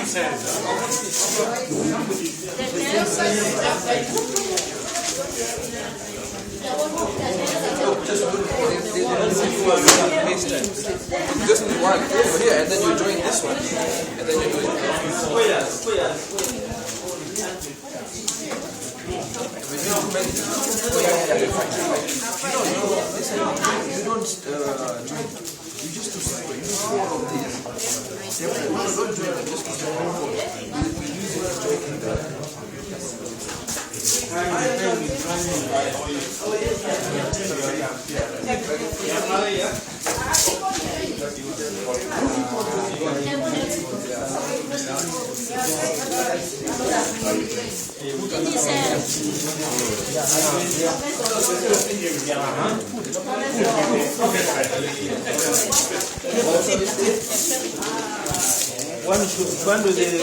Just need one over here, and then you join this one, and then you do it. You don't join. You just do separate. You just do all of these. Don't join them. Just do all. We use it to join the. Quando ele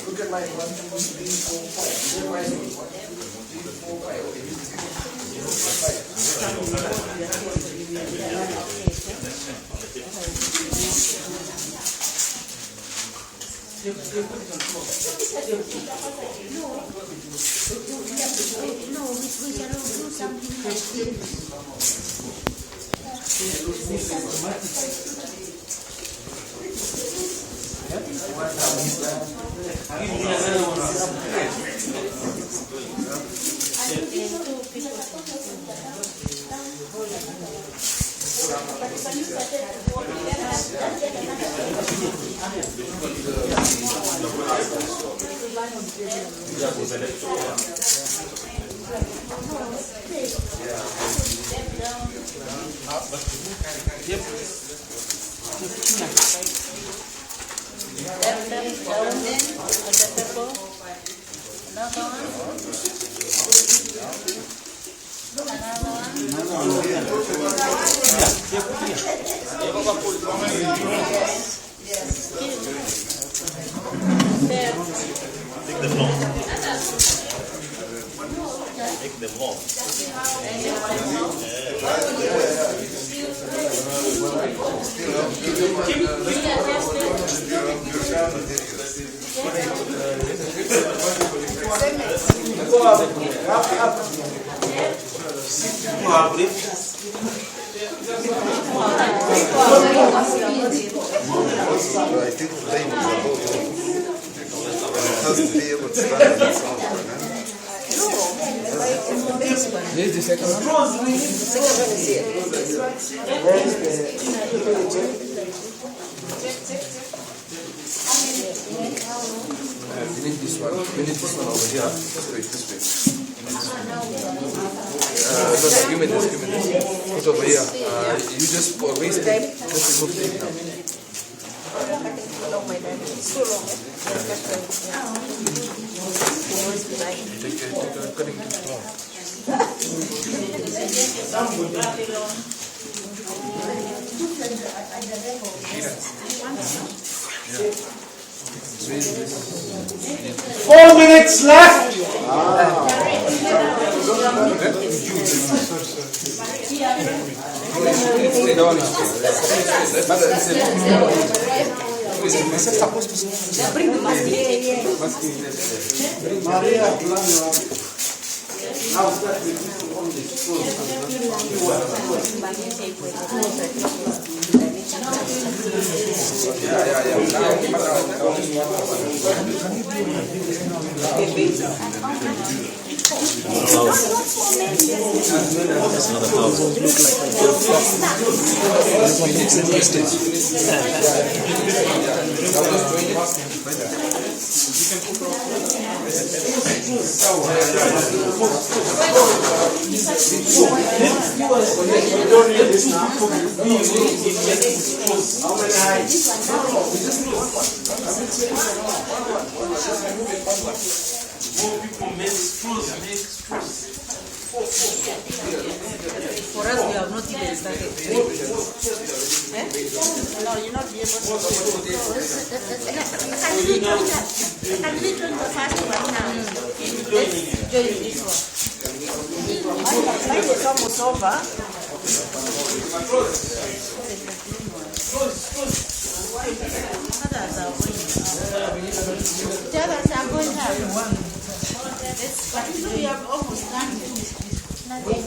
Look at like 1, 2, 3, 4, 5. 4, I think the time is about it has to be able to stand on its own. This is the second one? We need this one. We need this one over here. This way. No, give me this. Put over here. You just waste it. Just remove it now. Take a cutting tool. Four minutes left. More people make straws, For us, we have not even started. No, you're not be able to. Can we join the first one now? Let's join this one. Like it's almost over. Others are going. The others are going out. But we have almost done it. Nothing.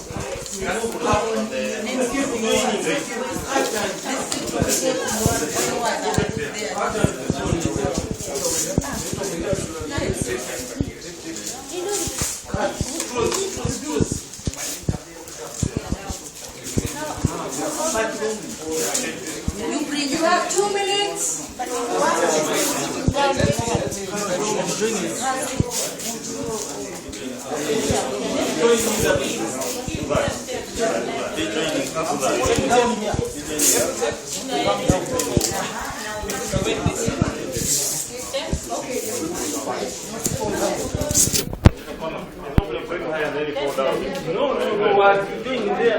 You have 2 minutes. No, what you're doing there.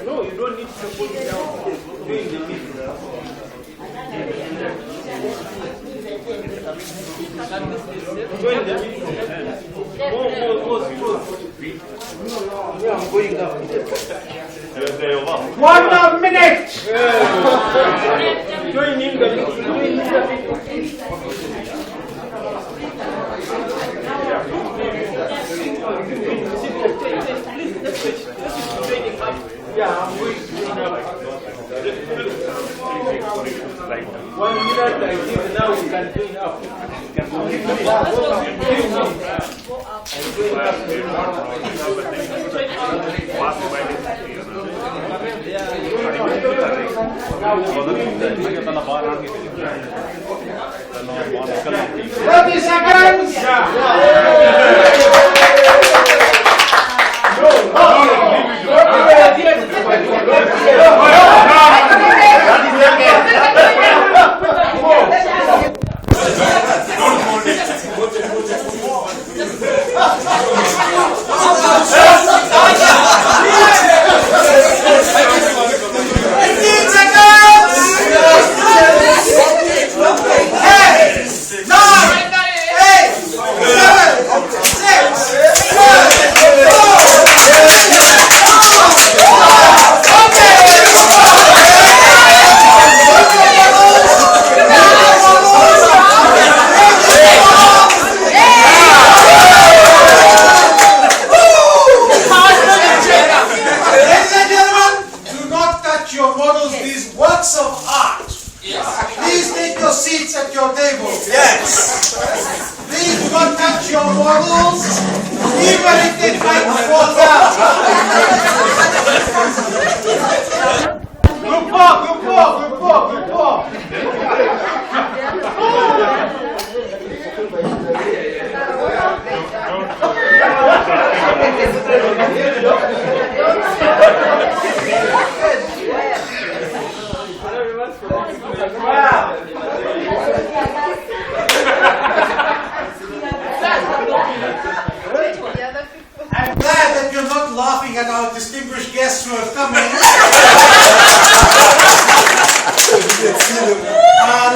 No, you don't need to put it down. Doing the meeting. Join the meeting. More. Yeah, I'm going down. 1 minute. Join in the meeting. Yeah, I'm going to 1 minute, I think now we can clean up.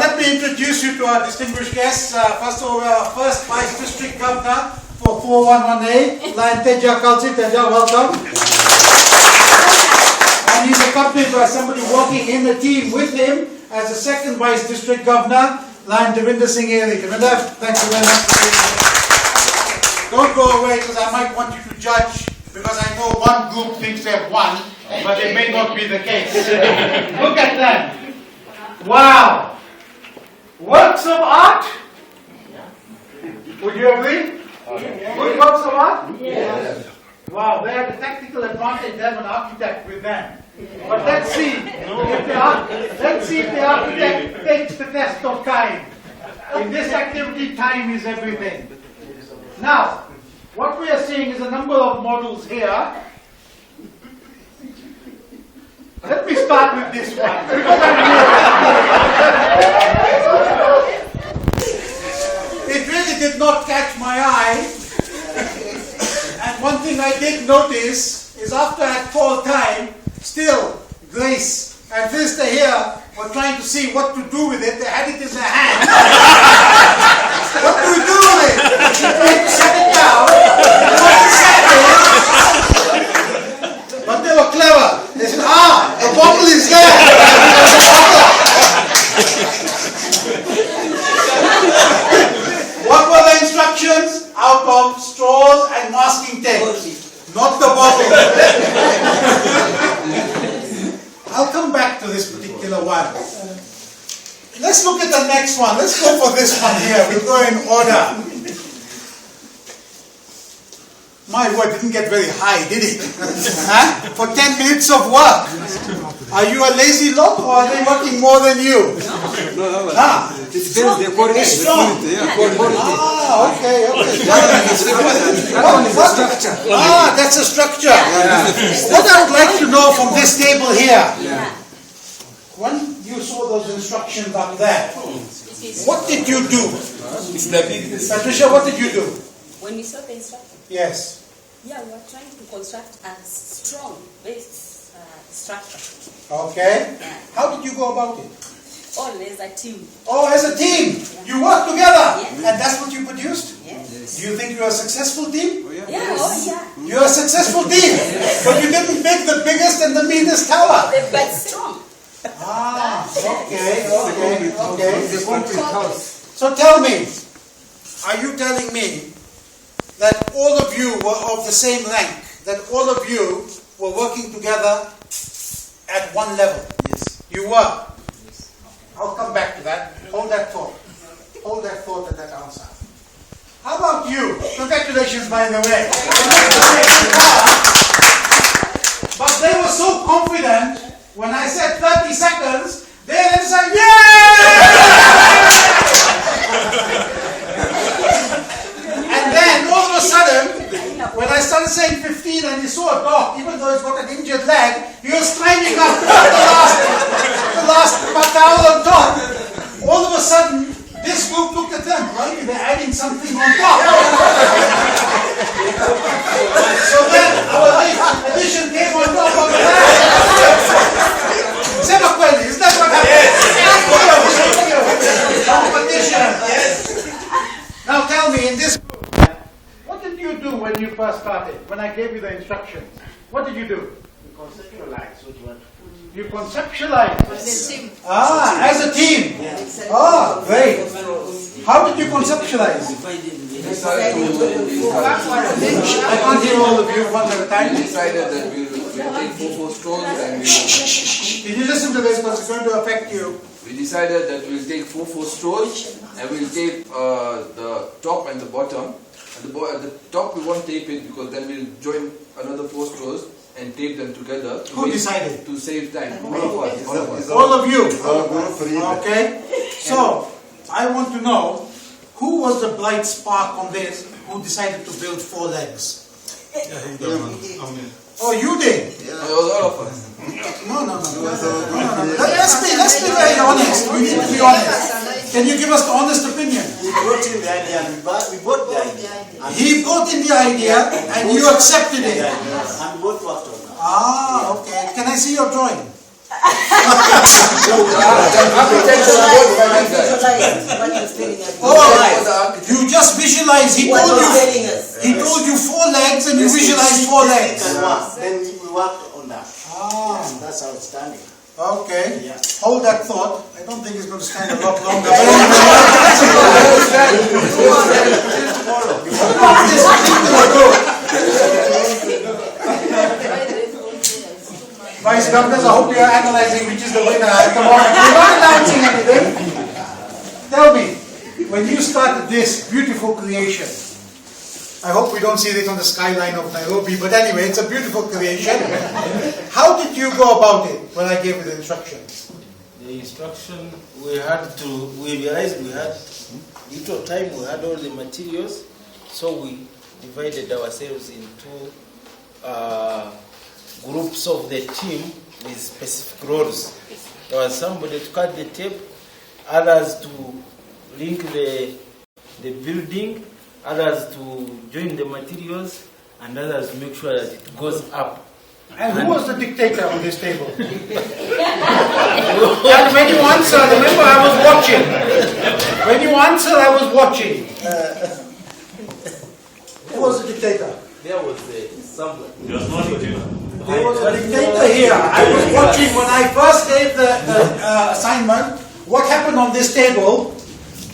Let me introduce you to our distinguished guests. First of all, our first Vice District Governor for 411A, Lion Teja Kalsi. Teja, welcome. And he's accompanied by somebody working in the team with him as the second Vice District Governor, Lion Devinder Singh Eri. Devinder, thank you very much for being here. Don't go away because I might want you to judge, because I know one group thinks they've won, but it may not be the case. Look at them. Wow! Works of art? Would you agree? Good works of art? Yes. Wow, they have a technical advantage. They have an architect with them. But let's see if the architect takes the test of time. In this activity, time is everything. Now, what we are seeing is a number of models here. Let me start with this one. did notice is after I called time, still Grace and Vista here were trying to see what to do with it. They had it in their hand. What do we do with it? They set it down. What to set it? But they were clever. They said, the bottle is there. What were the instructions? Out of straws and masking tape. Not the bottle. I'll come back to this particular one. Let's look at the next one. Let's go for this one here. We'll go in order. My word, didn't get very high, did it? Huh? For 10 minutes of work. Are you a lazy lot or are they working more than you? No. It's strong. Okay. What? That's a structure. What I would like to know from this table here, when you saw those instructions up there, what did you do? Patricia, what did you do? When we saw the instructions, Yes. we were trying to construct a strong base structure. Okay. How did you go about it? All as a team. Oh, as a team. You work together. Yes. And that's what you produced? Yes. Do you think you're a successful team? Yeah, You're a successful team. But you didn't make the biggest and the meanest tower. But strong. Okay. So tell me, are you telling me that all of you were of the same rank? That all of you were working together at one level? Yes. You were? I'll come back to that. Hold that thought. Hold that thought and that answer. How about you? Congratulations, by the way. But they were so confident when I said 30 seconds, they then said, and then all of a sudden, when I started saying 15 and he saw a dog, even though he's got an injured leg, he was climbing up the last towel on top. All of a sudden, this group looked at them, right? They're adding something on top. So then our addition came on top of that. Sebakweli, is that what happened? Yes. Competition. Yes. Now tell me, in this group, what did you do when you first started? When I gave you the instructions, what did you do? Conceptualize what you want to put. You conceptualized. As a team. As a team. Great. How did you conceptualize? We decided I can't hear all of you one at a time. that we'll take 4 straws and Did you listen to this because it's going to affect you? we decided that we'll take 4 straws and we'll tape the top and the bottom. At the top we won't tape it because then we'll join another 4 straws and tape them together. Who decided? To save time. All of us. All of you. Okay. So, I want to know, who was the bright spark on this who decided to build 4 legs? Oh, you did? It was all of us. No. Let's be very honest. We need to be honest. Can you give us the honest opinion? He brought in the idea and we bought the idea. He brought in the idea and you accepted it. And we both worked on that. Okay. Can I see your drawing? You just visualize. He told you 4 legs and you visualized 4 legs. Then we worked on that. And that's how it's standing. Okay. Yeah. Hold that thought. I don't think it's going to stand a lot longer. Vice Governors, I hope you are analyzing which is the winner. Come on, you're not announcing anything. Tell me, when you started this beautiful creation, I hope we don't see it on the skyline of Nairobi, but anyway, it's a beautiful creation. How did you go about it when I gave you the instructions? The instruction, we realized we had little time, we had all the materials, so we divided ourselves into groups of the team with specific roles. There was somebody to cut the tape, others to link the building, others to join the materials, and others make sure that it goes up. And who was the dictator on this table? And when you answer, remember I was watching. When you answer, I was watching. Who was the dictator? There was someone. There was a dictator here. I was watching when I first gave the assignment. What happened on this table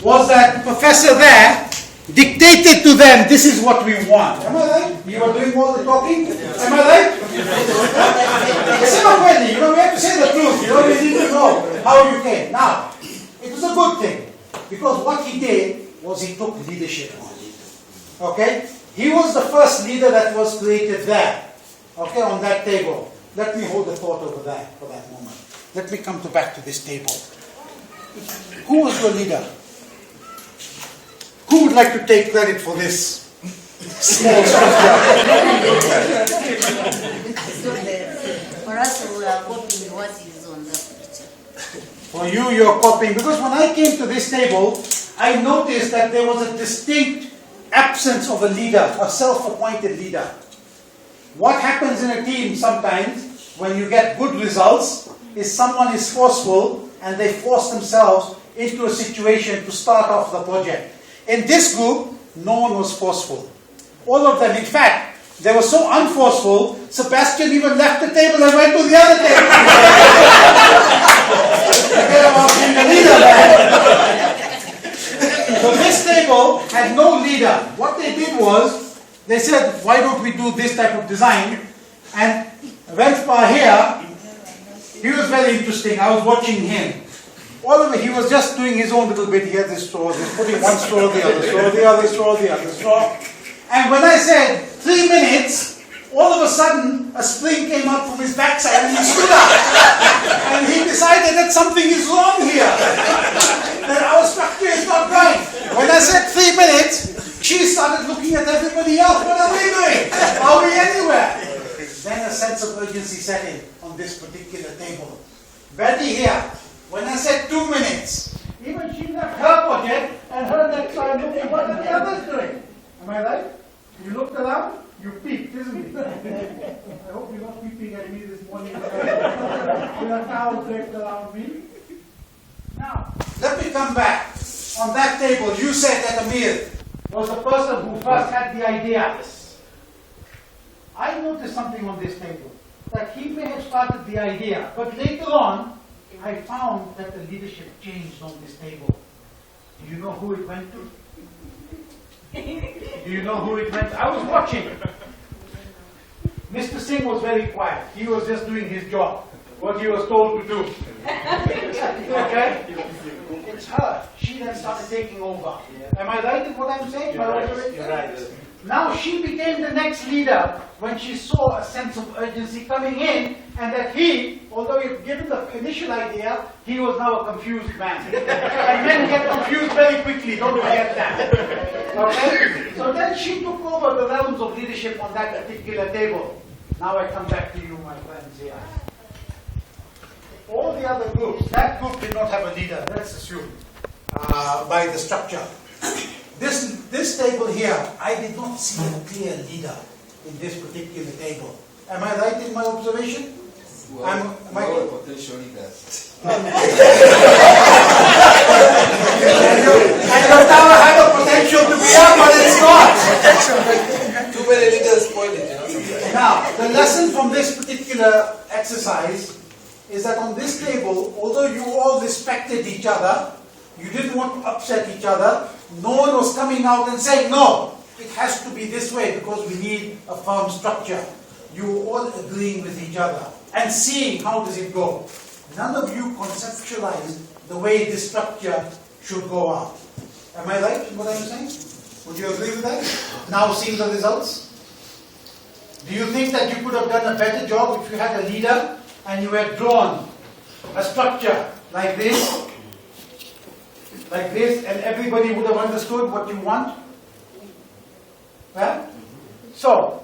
was that the professor there dictated to them, this is what we want. Am I right? You were doing all the talking? Am I right? Listen up, Wendy. We have to say the truth. We need to know how you came. Now, it was a good thing, because what he did was he took leadership on. Okay? He was the first leader that was created there. Okay, on that table. Let me hold the thought over there for that moment. Let me come back to this table. Who was your leader? Who would like to take credit for this small structure? For us, we are copying what is on the picture. For you, you're copying. Because when I came to this table, I noticed that there was a distinct absence of a leader, a self-appointed leader. What happens in a team sometimes, when you get good results, is someone is forceful and they force themselves into a situation to start off the project. In this group, no one was forceful. All of them, in fact, they were so unforceful, Sebastian even left the table and went to the other table. Forget about being the leader there. So this table had no leader. What they did was, they said, why don't we do this type of design? And Welfar here, he was very interesting. I was watching him. All of it, he was just doing his own little bit. He had this straw, just putting one straw, the other straw, the other straw, the other straw. And when I said 3 minutes, all of a sudden a spring came up from his backside and he stood up. And he decided that something is wrong here. That our structure is not right. When I said 3 minutes, she started looking at everybody else. What are we doing? Are we anywhere? Then a sense of urgency set in on this particular table. Betty here. When I said 2 minutes, even she left her project and her next time looking, what are the others doing? Am I right? You looked around, you peeped, isn't it? I hope you're not peeping at me this morning with a towel draped around me. Now, let me come back. On that table, you said that Amir was the person who first had the idea. I noticed something on this table, that he may have started the idea, but later on, I found that the leadership changed on this table. Do you know who it went to? Do you know who it went to? I was watching. Mr. Singh was very quiet. He was just doing his job, what he was told to do. Okay? It's her. She then started taking over. Am I right in what I'm saying? You're right. Now she became the next leader when she saw a sense of urgency coming in, and that he, although he had given the initial idea, he was now a confused man. And men get confused very quickly, don't forget that. Okay? So then she took over the realms of leadership on that particular table. Now I come back to you, my friends here. All the other groups, that group did not have a leader, let's assume, by the structure. This table here, I did not see a clear leader in this particular table. Am I right in my observation? Potentially that. And the tower had a potential to be up, but it's not. Too many leaders spoiled it, Now, the lesson from this particular exercise is that on this table, although you all respected each other, you didn't want to upset each other, no one was coming out and saying, no, it has to be this way because we need a firm structure. You were all agreeing with each other and seeing how does it go. None of you conceptualized the way this structure should go out. Am I right in what I'm saying? Would you agree with that? Now seeing the results? Do you think that you could have done a better job if you had a leader and you had drawn a structure like this, and everybody would have understood what you want? Well, so,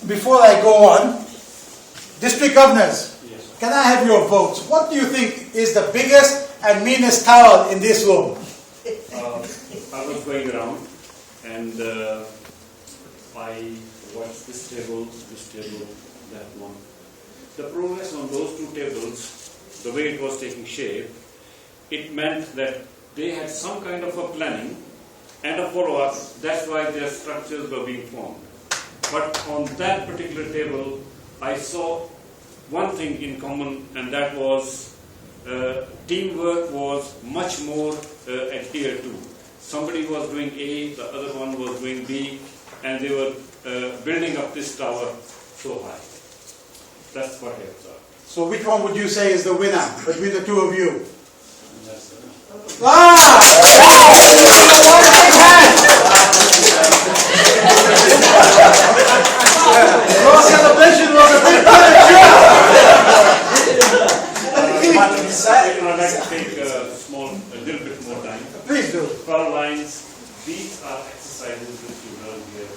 before I go on, district governors, can I have your votes? What do you think is the biggest and meanest towel in this room? I was going around, and I watched this table, that one. The progress on those two tables, the way it was taking shape, it meant that they had some kind of a planning and a follow-up. That's why their structures were being formed. But on that particular table, I saw one thing in common, and that was teamwork was much more adhered to. Somebody was doing A, the other one was doing B, and they were building up this tower so high. That's what I observed. So which one would you say is the winner between the two of you? Your celebration was a bit premature. I'd like to take a little bit more time. Please do. Color lines, these are exercises which you learn here.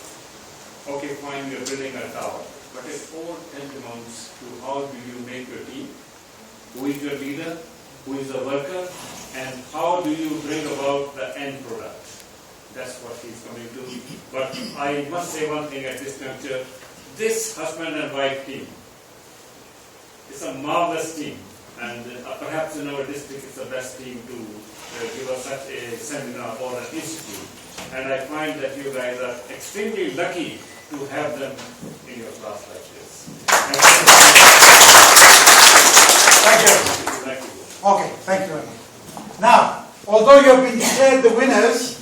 Okay, fine, you're building a tower, but it all tantamount to how do you make your team, who is your leader, who is the worker, and how do you bring about the end product. That's what he's coming to. But I must say one thing at this juncture. This husband and wife team is a marvelous team, and perhaps in our district it's the best team to give us such a seminar or an institute. And I find that you guys are extremely lucky to have them in your class like this. Thank you. Okay, thank you very much. Now, although you have been declared the winners,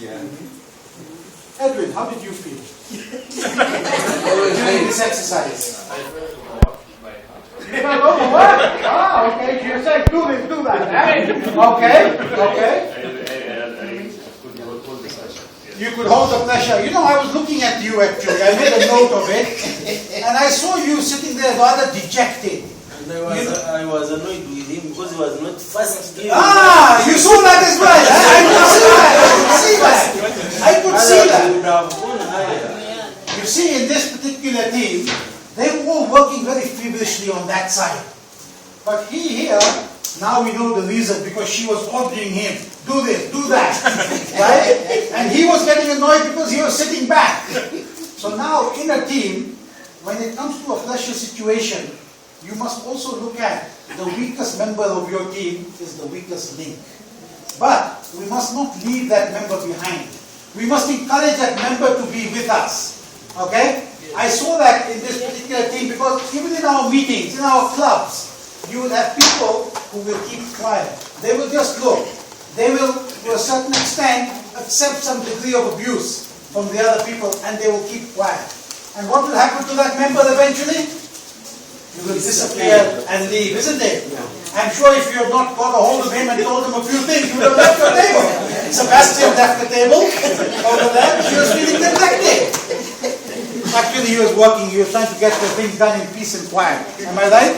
Edwin, how did you feel during this exercise? You felt overworked? Ah, okay. You said do this, do that. Okay, okay. You could hold the pressure. You know, I was looking at you actually. I made a note of it, and I saw you sitting there rather dejected. And I was annoyed with him because he was not fast. Ah, you saw that as well. I could see that. I could see that. You see, in this particular team, they were all working very feverishly on that side. But he here, now we know the reason, because she was ordering him, do this, do that, right? And he was getting annoyed because he was sitting back. So now, in a team, when it comes to a pressure situation, you must also look at the weakest member of your team is the weakest link. But we must not leave that member behind. We must encourage that member to be with us. Okay? I saw that in this particular team because even in our meetings, in our clubs, you will have people who will keep quiet. They will just look. They will, to a certain extent, accept some degree of abuse from the other people, and they will keep quiet. And what will happen to that member eventually? You will disappear and leave, isn't it? I'm sure if you have not got a hold of him and told him a few things, you would have left your table. Sebastian left the table over there. He was feeling neglected. Actually, he was working. He was trying to get the things done in peace and quiet. Am I right?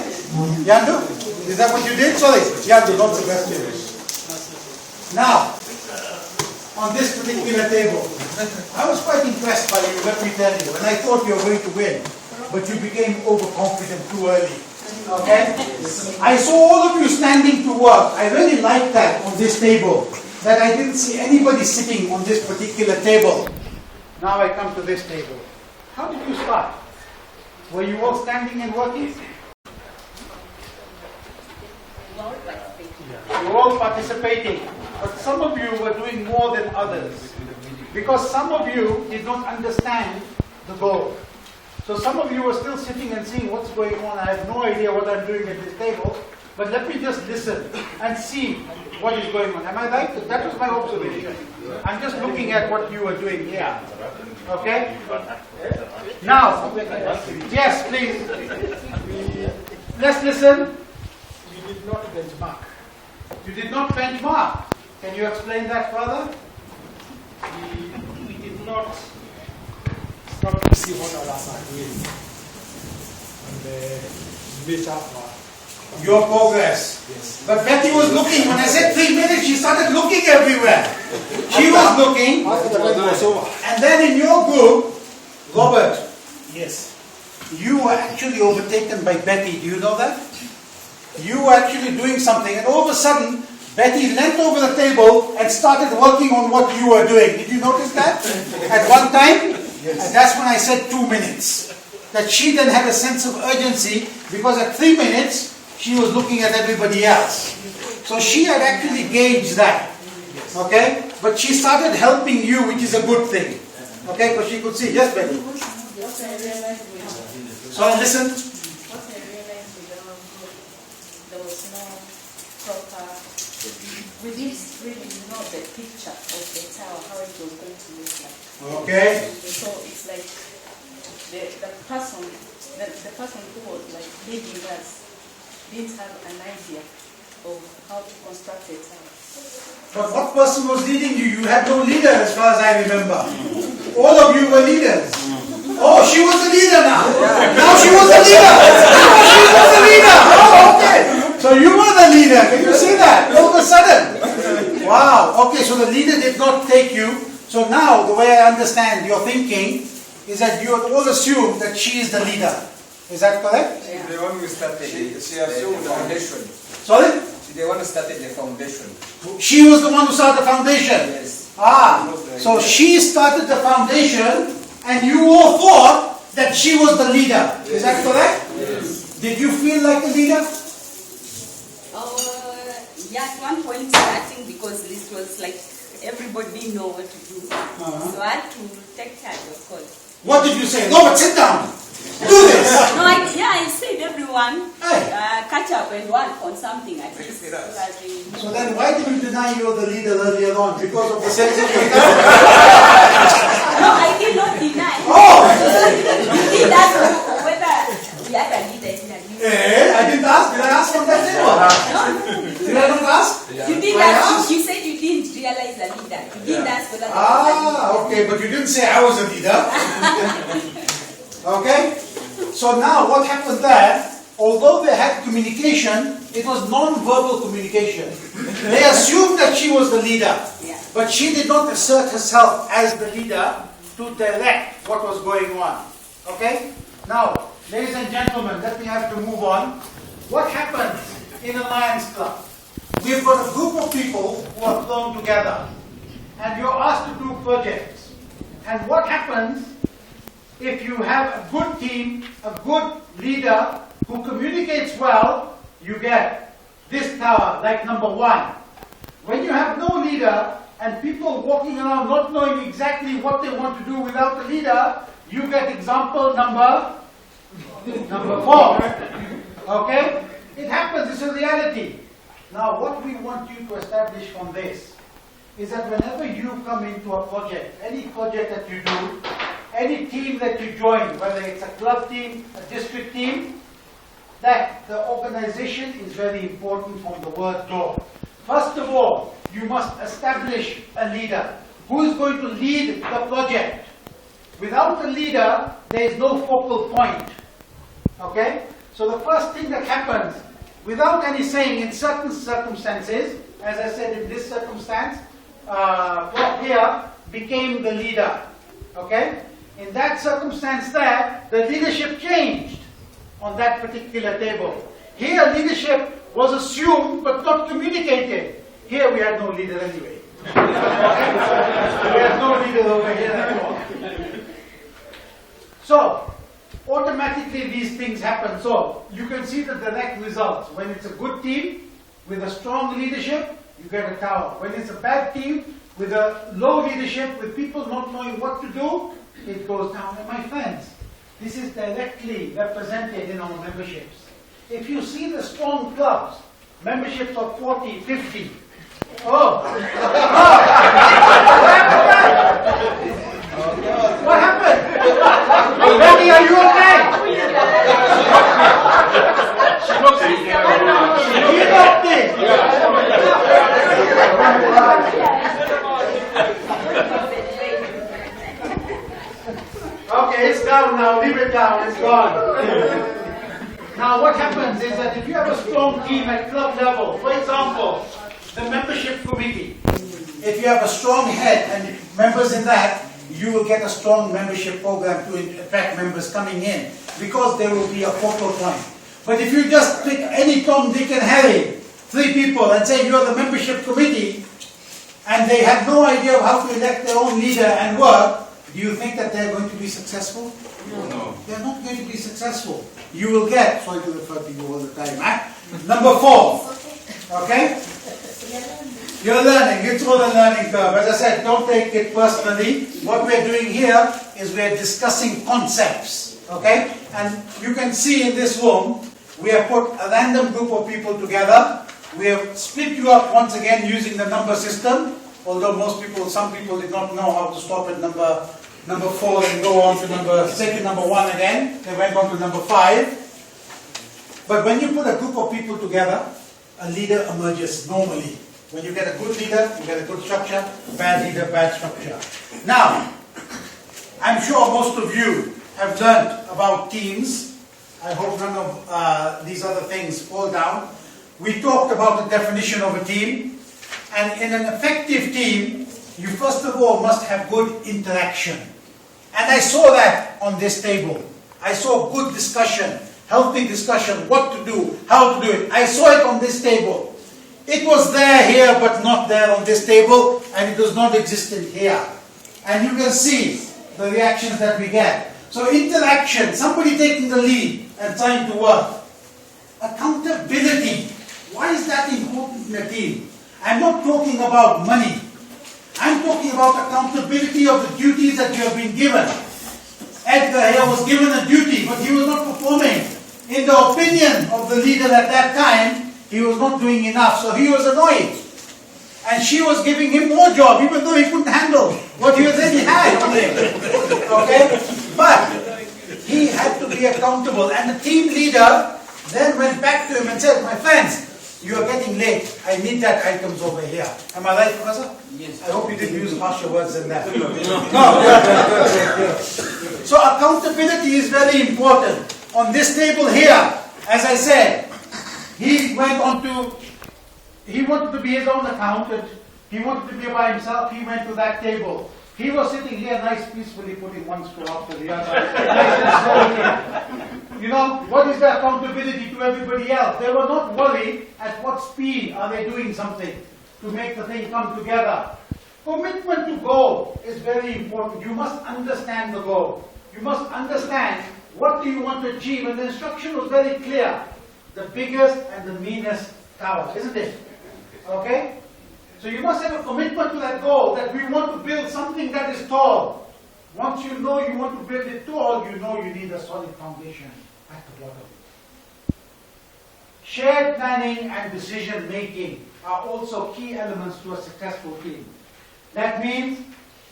Yandu? Is that what you did? Sorry, Yandu, not Sebastian. Now, on this particular table, I was quite impressed by you, let me tell you, and I thought you were going to win. But you became overconfident too early. Okay? I saw all of you standing to work. I really liked that on this table. That I didn't see anybody sitting on this particular table. Now I come to this table. How did you start? Were you all standing and working? You were all participating. But some of you were doing more than others. Because some of you did not understand the goal. So some of you were still sitting and seeing what's going on. I have no idea what I'm doing at this table. But let me just listen and see what is going on. Am I right? That was my observation. I'm just looking at what you were doing here. Okay? Now, yes, please. Let's listen. You did not benchmark. You did not benchmark. Can you explain that further? We did not stop to see what others are doing and meet up. Your progress. Yes. But Betty was looking. When I said 3 minutes, she started looking everywhere. She was looking. And then in your group, Robert. Yes. You were actually overtaken by Betty. Do you know that? You were actually doing something, and all of a sudden, Betty leant over the table and started working on what you were doing. Did you notice that? At one time, And that's when I said 2 minutes. That she then had a sense of urgency because at 3 minutes, she was looking at everybody else. So she had actually gauged that. Okay? But she started helping you, which is a good thing. Okay? Because she could see. Yes, Betty? So listen. What I realized there was no proper, we didn't really know the picture of the tower, how it was going to look like. Okay. So it's like the person who was like leading us didn't have an idea of how to construct a tower. But what person was leading you? You had no leader as far as I remember. All of you were leaders. Oh, she was the leader now. Now she was the leader. Now she was the leader. Oh, okay. So you were the leader. Can you see that? All of a sudden. Wow. Okay, so the leader did not take you. So now, the way I understand your thinking is that you all assume that she is the leader. Is that correct? The one who started the foundation. Sorry? The one who started the foundation. She was the one who started the foundation? Yes. So she started the foundation and you all thought that she was the leader. Is that correct? Yes. Did you feel like a leader? Yeah, at one point starting, because this was like everybody didn't know what to do. So I had to take charge, of course. What did you say? Robert, sit down. Do this. No, I said everyone catch up and work on something at least. So then why did you deny you were the leader earlier on? Because of the sense of your No, I did not deny. Oh! You did ask whether we had a leader in a leader. I didn't ask. Did I ask from that table? No. Did I not ask? You did ask. You said you didn't realize the leader. You didn't ask whether there was a leader. Okay, but you didn't say I was a leader. Okay? So now what happened there, although they had communication, it was non-verbal communication. They assumed that she was the leader, but she did not assert herself as the leader to direct what was going on. Okay? Now, ladies and gentlemen, let me have to move on. What happens in a Lions Club? We've got a group of people who are thrown together, and you're asked to do projects. And what happens if you have a good team, a good leader who communicates well? You get this tower, like number 1. When you have no leader and people walking around not knowing exactly what they want to do without a leader, you get example number 4. Okay? It happens, it's a reality. Now what we want you to establish from this is that whenever you come into a project, any project that you do, any team that you join, whether it's a club team, a district team, that the organization is very important from the word go. First of all, you must establish a leader who is going to lead the project. Without a leader, there is no focal point. Okay? So the first thing that happens, without any saying, in certain circumstances, as I said in this circumstance, here became the leader. Okay? In that circumstance there, the leadership changed on that particular table. Here leadership was assumed but not communicated. Here we had no leader anyway. We had no leader over here at all. So, automatically these things happen. So, you can see the direct results. When it's a good team with a strong leadership, you get a tower. When it's a bad team with a low leadership, with people not knowing what to do, it goes down. And my friends, this is directly represented in our memberships. If you see the strong clubs, memberships of 40, 50. Oh! What happened? Betty, are you okay? She looked Okay, it's down now. Leave it down. It's gone. Now, what happens is that if you have a strong team at club level, for example, the membership committee, if you have a strong head and members in that, you will get a strong membership program to attract members coming in, because there will be a focal point. But if you just pick any Tom, Dick and Harry, 3 people, and say you're the membership committee, and they have no idea of how to elect their own leader and work, Do you think that they're going to be successful? No. They're not going to be successful. You will get, sorry to refer to you all the time, Number 4, okay? You're learning, it's all a learning curve. As I said, don't take it personally. What we're doing here is we're discussing concepts, okay? And you can see in this room, we have put a random group of people together. We have split you up once again using the number system, although some people did not know how to stop at number 4 and go on to number 1 again. They went on to number 5. But when you put a group of people together, a leader emerges normally. When you get a good leader, you get a good structure. Bad leader, bad structure. Now, I'm sure most of you have learned about teams. I hope none of these other things fall down. We talked about the definition of a team. And in an effective team, you first of all must have good interaction. And I saw that on this table. I saw good discussion, healthy discussion, what to do, how to do it. I saw it on this table. It was there here, but not there on this table, and it does not exist in here. And you can see the reactions that we get. So interaction, somebody taking the lead and trying to work. Accountability. Why is that important in a team? I'm not talking about money. I'm talking about accountability of the duties that you have been given. Edgar here was given a duty, but he was not performing. In the opinion of the leader at that time, he was not doing enough, so he was annoyed. And she was giving him more job, even though he couldn't handle what he already had on him. Okay? But he had to be accountable. And the team leader then went back to him and said, my friends, you are getting late. I need that items over here. Am I right, Professor? Yes. I hope you didn't use harsher words than that. No. So accountability is very important. On this table here, as I said, he wanted to be his own accountant. He wanted to be by himself. He went to that table. He was sitting here nice peacefully putting one straw after the other. You know, what is the accountability to everybody else? They were not worried at what speed are they doing something to make the thing come together. Commitment to goal is very important. You must understand the goal. You must understand what do you want to achieve. And the instruction was very clear. The biggest and the meanest tower, isn't it? Okay? So you must have a commitment to that goal, that we want to build something that is tall. Once you know you want to build it tall, you know you need a solid foundation at the bottom. Shared planning and decision making are also key elements to a successful team. That means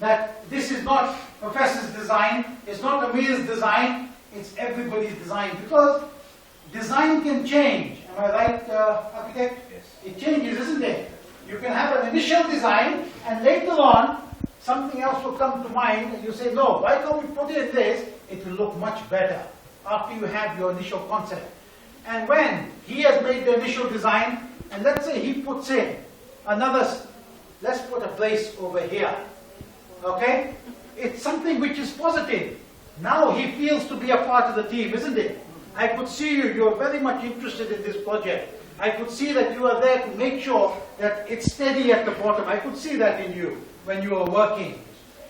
that this is not Professor's design, it's not Amir's design, it's everybody's design. Because design can change. Am I right, architect? Yes. It changes, isn't it? You can have an initial design, and later on, something else will come to mind, and you say, no, why can't we put it in this? It will look much better after you have your initial concept. And when he has made the initial design, and let's say he puts in another, let's put a place over here, okay? It's something which is positive. Now he feels to be a part of the team, isn't it? I could see you're very much interested in this project. I could see that you are there to make sure that it's steady at the bottom. I could see that in you when you are working.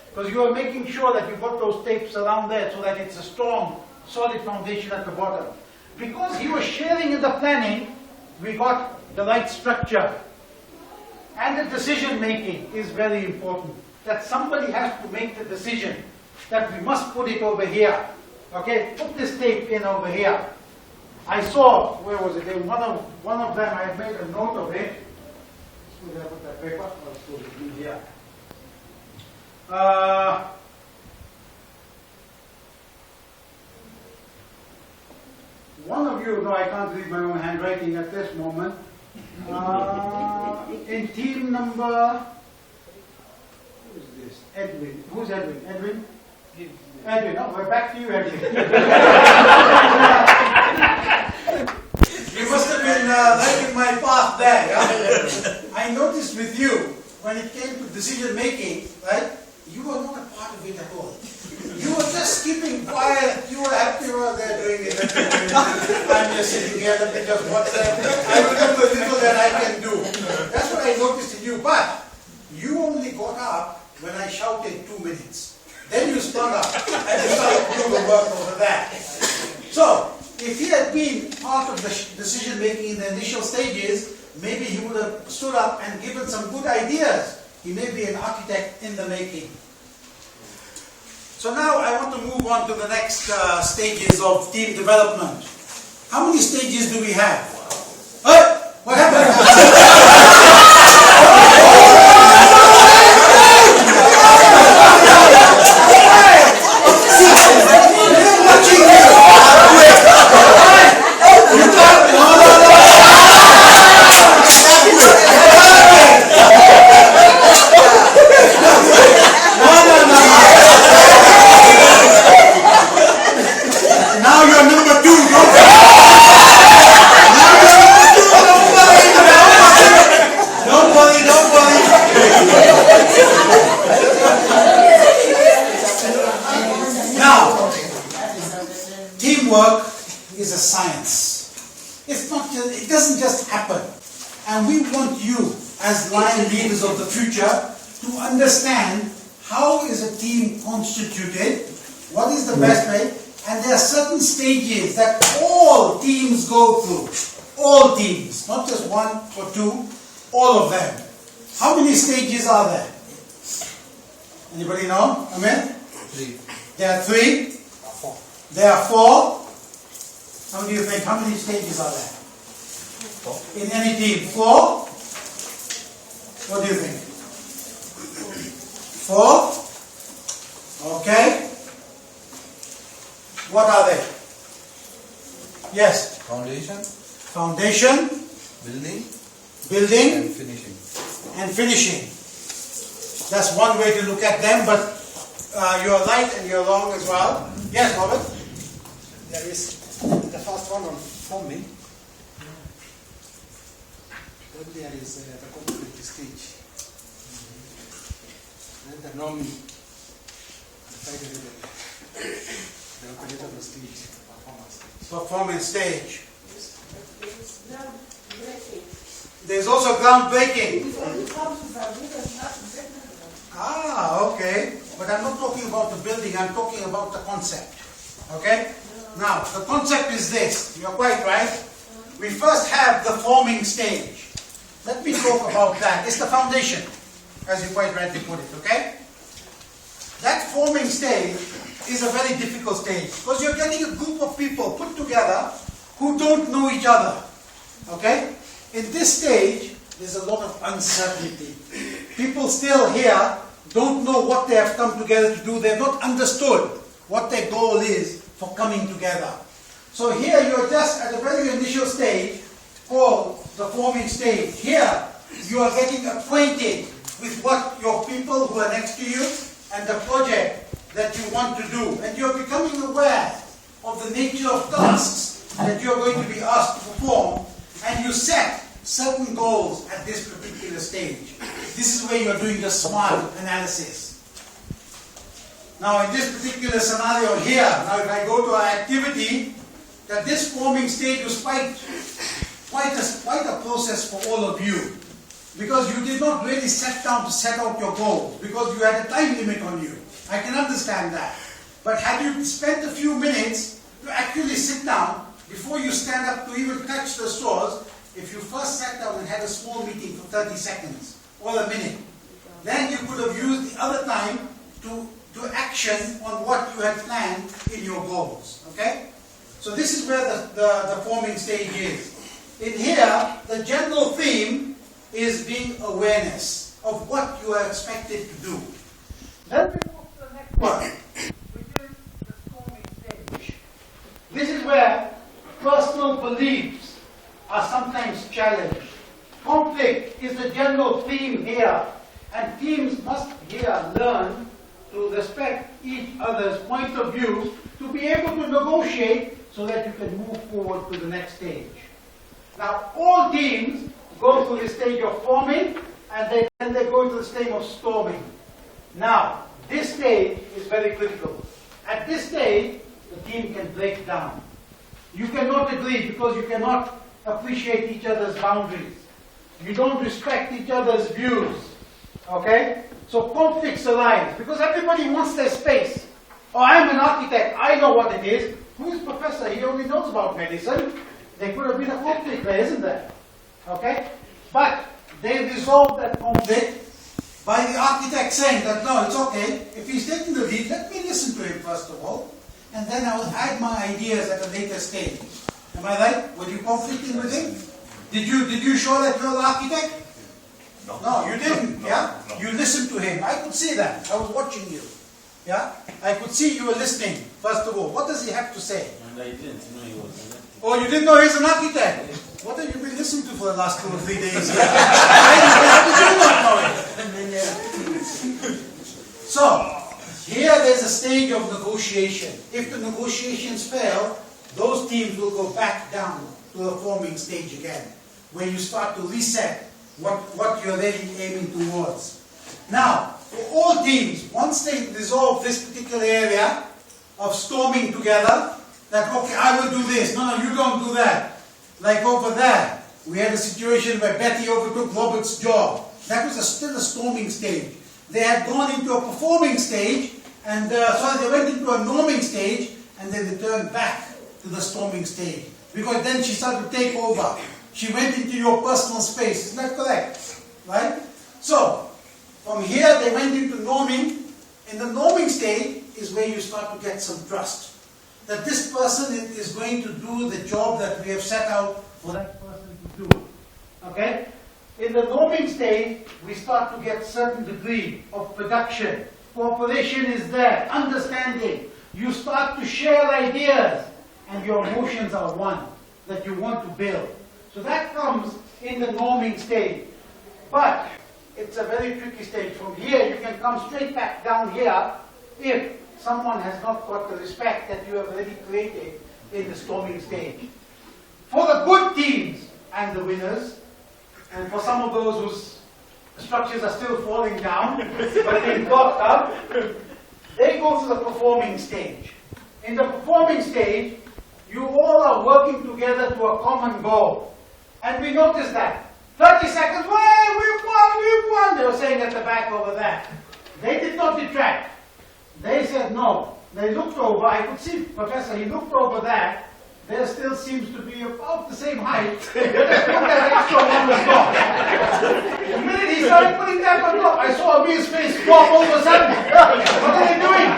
Because you are making sure that you've got those tapes around there so that it's a strong, solid foundation at the bottom. Because he was sharing in the planning, we got the right structure. And the decision making is very important. That somebody has to make the decision that we must put it over here. Okay, put this tape in over here. I saw, where was it? One of them, I had made a note of it. Where did I put that paper? Oh, it's supposed to be here. One of you, though I can't read my own handwriting at this moment, in team number, who is this? Edwin. Who's Edwin? Edwin? Edwin, oh, we're back to you, Edwin. You must have been right in my path there, yeah? I noticed with you, when it came to decision making, right, you were not a part of it at all. You were just keeping quiet, you were happy you were there doing it. I'm just sitting here, let me just watch that. I will do the little that I can do. That's what I noticed in you, but you only got up when I shouted 2 minutes. Then you sprung up and you started doing the work over there. So, if he had been part of the decision making in the initial stages, maybe he would have stood up and given some good ideas. He may be an architect in the making. So now I want to move on to the next stages of team development. How many stages do we have? What happened? Teamwork is a science. It doesn't just happen. And we want you, as line leaders of the future, to understand how is a team constituted, what is the best way, and there are certain stages that all teams go through. All teams, not just one or two, all of them. How many stages are there? Anybody know? Amen? 3. There are 3. There are 4. How do you think? How many stages are there? 4. In any team? 4? What do you think? 4? Okay. What are they? Yes? Foundation, Foundation, building, building, and finishing. and finishing. That's one way to look at them, but you're right and you're wrong as well. Yes, Robert? There is the first one on forming. Then there is the complete stage. Then the norm, and finally the operator stage, Performance stage. There's also groundbreaking. Okay. But I'm not talking about the building, I'm talking about the concept. Okay? Now, the concept is this. You're quite right. We first have the forming stage. Let me talk about that. It's the foundation, as you quite rightly put it, okay? That forming stage is a very difficult stage because you're getting a group of people put together who don't know each other, okay? In this stage, there's a lot of uncertainty. People still here don't know what they have come together to do. They've not understood what their goal is for coming together. So here you're just at a very initial stage called the forming stage. Here you are getting acquainted with what your people who are next to you and the project that you want to do. And you're becoming aware of the nature of tasks that you're going to be asked to perform, and you set certain goals at this particular stage. This is where you're doing the SMART analysis. Now in this particular scenario here, now if I go to our activity, that this forming stage was quite a process for all of you. Because you did not really set down to set out your goals, because you had a time limit on you. I can understand that. But had you spent a few minutes to actually sit down, before you stand up to even touch the straws, if you first sat down and had a small meeting for 30 seconds, or a minute, then you could have used the other time to action on what you had planned in your goals. Okay? So this is where the forming stage is. In here, the general theme is being awareness of what you are expected to do. Then we move to the next one, which is the storming stage. This is where personal beliefs are sometimes challenged. Conflict is the general theme here, and teams must here learn to respect each other's point of view to be able to negotiate so that you can move forward to the next stage. Now, all teams go through the stage of forming, and then they go to the stage of storming. Now, this stage is very critical. At this stage, the team can break down. You cannot agree because you cannot appreciate each other's boundaries. You don't respect each other's views. Okay? So conflicts arise because everybody wants their space. Oh, I'm an architect, I know what it is. Who is professor? He only knows about medicine. There could have been a conflict there, isn't there? Okay? But they resolved that conflict by the architect saying that, no, it's okay. If he's taking the lead, let me listen to him first of all. And then I will add my ideas at a later stage. Am I right? Were you conflicting with him? Did you show that you're the architect? No, you didn't. Yeah? You listened to him. I could see that. I was watching you. Yeah? I could see you were listening, first of all. What does he have to say? And I didn't know he was an architect. Oh, you didn't know he's an architect? What have you been listening to for the last 2 or 3 days? How did you not know it? So, here there's a stage of negotiation. If the negotiations fail, those teams will go back down to the forming stage again, where you start to reset what you're really aiming towards. Now, for all teams, once they resolve this particular area of storming together, that, okay, I will do this, no, you don't do that. Like over there, we had a situation where Betty overtook Robert's job. That was still a storming stage. They had gone into a performing stage, and they went into a norming stage, and then they returned back to the storming stage. Because then she started to take over. She went into your personal space. Isn't that correct? Right? So, from here they went into norming. In the norming stage is where you start to get some trust. That this person is going to do the job that we have set out for that person to do. Okay? In the norming stage, we start to get certain degree of production. Cooperation is there. Understanding. You start to share ideas. And your emotions are one that you want to build. So that comes in the norming stage. But it's a very tricky stage. From here, you can come straight back down here if someone has not got the respect that you have already created in the storming stage. For the good teams and the winners, and for some of those whose structures are still falling down, but being blocked up, they go to the performing stage. In the performing stage, you all are working together to a common goal. And we noticed that. 30 seconds, way, we've won, they were saying at the back over there. They did not detract. They said no. They looked over, I could see, Professor, he looked over there. There still seems to be about the same height. That extra one was gone. The minute he started putting that one up, I saw Amir's face drop all of a sudden. What are they doing?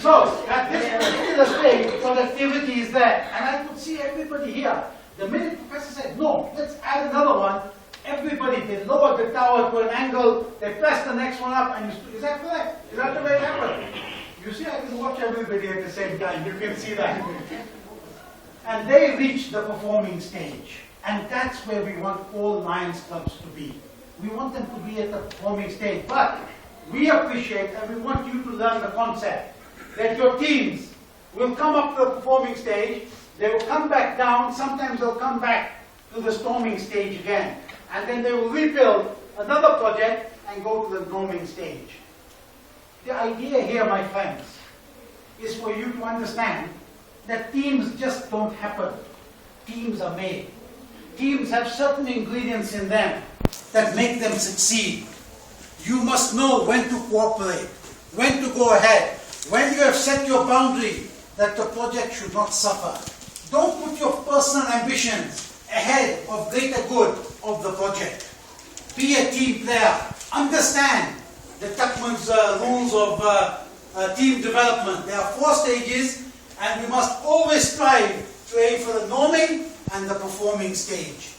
So, at this particular stage, productivity is there. And I could see everybody here. The minute the professor said, no, let's add another one, everybody, they lowered the tower to an angle, they pressed the next one up, and is that correct? Is that the way it happened? You see, I can watch everybody at the same time. You can see that. And they reached the performing stage. And that's where we want all Lions clubs to be. We want them to be at the performing stage. But we appreciate and we want you to learn the concept that your teams will come up to the performing stage, they will come back down, sometimes they'll come back to the storming stage again. And then they will rebuild another project and go to the norming stage. The idea here, my friends, is for you to understand that teams just don't happen. Teams are made. Teams have certain ingredients in them that make them succeed. You must know when to cooperate, when to go ahead, when you have set your boundary that the project should not suffer. Don't put your personal ambitions ahead of greater good of the project. Be a team player. Understand the Tuckman's rules of team development. There are 4 stages, and we must always strive to aim for the norming and the performing stage.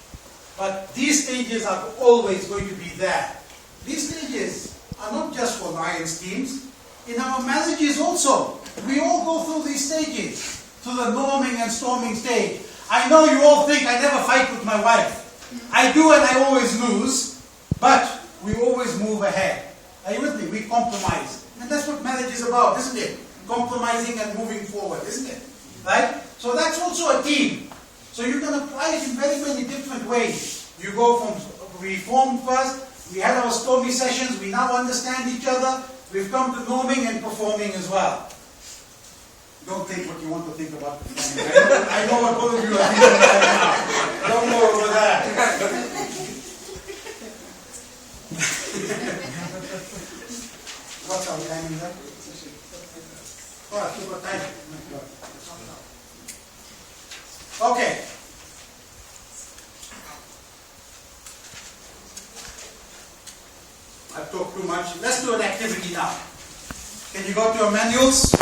But these stages are always going to be there. These stages are not just for Lions teams. In our marriages also, we all go through these stages, through the norming and storming stage. I know you all think I never fight with my wife. I do, and I always lose, but we always move ahead. Are you with me? We compromise. And that's what marriage is about, isn't it? Compromising and moving forward, isn't it? Right? So that's also a team. So you can apply it in very many different ways. You go from, we formed first, we had our stormy sessions, we now understand each other, we've come to norming and performing as well. Don't think what you want to think about performing. I know what both of you are thinking right now. No more over there. What's our timing there? Oh, I forgot time. Okay. I've talked too much. Let's do an activity now. Can you go to your manuals?